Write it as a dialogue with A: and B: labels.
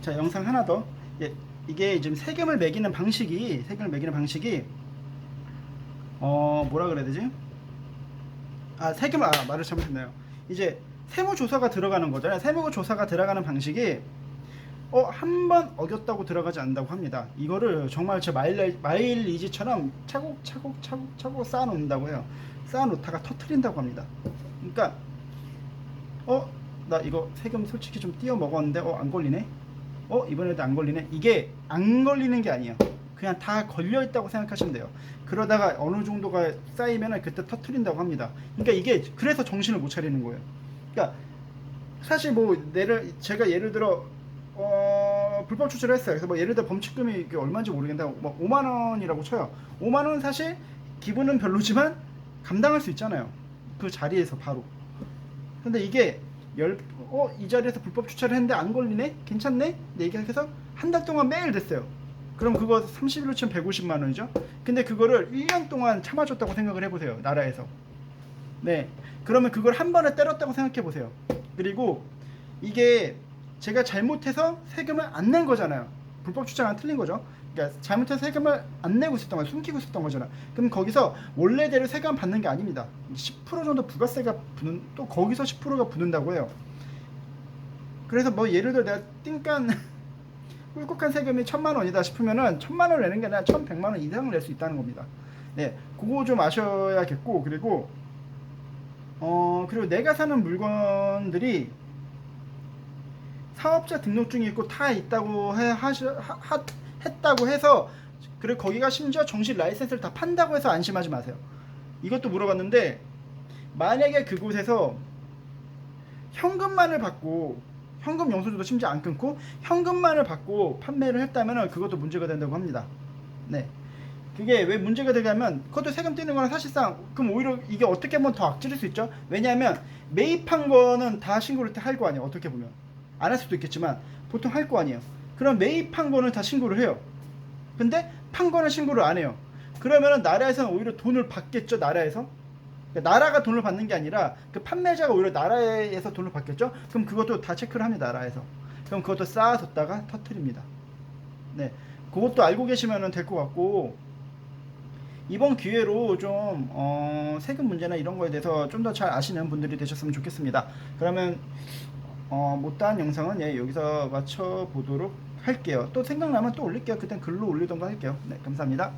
A: 자, 영상 하나 더. 예, 이게 지금 세금을 매기는 방식이 뭐라 그래야 되지? 말을 잘못했네요. 이제 세무조사가 들어가는 거잖아요. 세무조사가 들어가는 방식이 한 번 어겼다고 들어가지 않는다고 합니다. 이거를 정말 제 마일리지처럼 차곡차곡 쌓아놓는다고 해요. 쌓아놓다가 터트린다고 합니다. 그러니까 나 이거 세금 솔직히 좀 띄어 먹었는데 안 걸리네. 이번에도 안 걸리네. 이게 안 걸리는 게 아니에요. 그냥 다 걸려 있다고 생각하시면 돼요. 그러다가 어느 정도가 쌓이면은 그때 터트린다고 합니다. 그러니까 이게 그래서 정신을 못 차리는 거예요. 그러니까 사실 뭐 제가 예를 들어 불법 추출을 했어요. 그래서 뭐 예를 들어 범칙금이 얼마인지 모르겠는데 뭐 5만 원이라고 쳐요. 5만 원은 사실 기분은 별로지만 감당할 수 있잖아요. 그 자리에서 바로. 근데 이게 이 자리에서 불법 주차를 했는데 안 걸리네? 괜찮네? 네, 이렇게 해서 한 달 동안 매일 됐어요. 그럼 그거 30일로 치면 150만 원이죠? 근데 그거를 1년 동안 참아줬다고 생각을 해보세요. 나라에서. 네. 그러면 그걸 한 번에 때렸다고 생각해보세요. 그리고 이게 제가 잘못해서 세금을 안 낸 거잖아요. 불법 주차랑 틀린 거죠. 그러니까 잘못해서 세금을 안 내고 있었던 거예요. 숨기고 있었던 거잖아. 그럼 거기서 원래대로 세금 받는 게 아닙니다. 10% 정도 부가세가 또 거기서 10%가 붙는다고 해요. 그래서 뭐 예를 들어 내가 띵깐 꿀꺽한 세금이 1,000만 원이다 싶으면은 1,000만 원을 내는 게 아니라 1,100만 원 이상을 낼 수 있다는 겁니다. 네, 그거 좀 아셔야겠고, 그리고 내가 사는 물건들이 사업자 등록증이 있고 다 있다고 했다고 해서, 그리고 거기가 심지어 정식 라이센스를 다 판다고 해서 안심하지 마세요. 이것도 물어봤는데, 만약에 그곳에서 현금만을 받고, 현금 영수증도 심지어 안 끊고 현금만을 받고 판매를 했다면 그것도 문제가 된다고 합니다. 네. 그게 왜 문제가 되냐면, 그것도 세금 떼는 거랑 사실상, 그럼 오히려 이게 어떻게 보면 더 악질일 수 있죠. 왜냐하면 매입한 거는 다 신고를 할 거 아니에요. 어떻게 보면 안 할 수도 있겠지만 보통 할 거 아니에요. 그럼 매입한 거는 다 신고를 해요. 근데 판 거는 신고를 안 해요. 그러면은 나라에서는 오히려 돈을 받겠죠. 나라에서. 그러니까 나라가 돈을 받는 게 아니라 그 판매자가 오히려 나라에서 돈을 받겠죠. 그럼 그것도 다 체크를 합니다. 나라에서. 그럼 그것도 쌓아뒀다가 터트립니다. 네, 그것도 알고 계시면 될 것 같고, 이번 기회로 좀 세금 문제나 이런 거에 대해서 좀 더 잘 아시는 분들이 되셨으면 좋겠습니다. 그러면 못다한 영상은 여기서 마쳐 보도록 할게요. 또 생각나면 또 올릴게요. 그땐 글로 올리던가 할게요. 네, 감사합니다.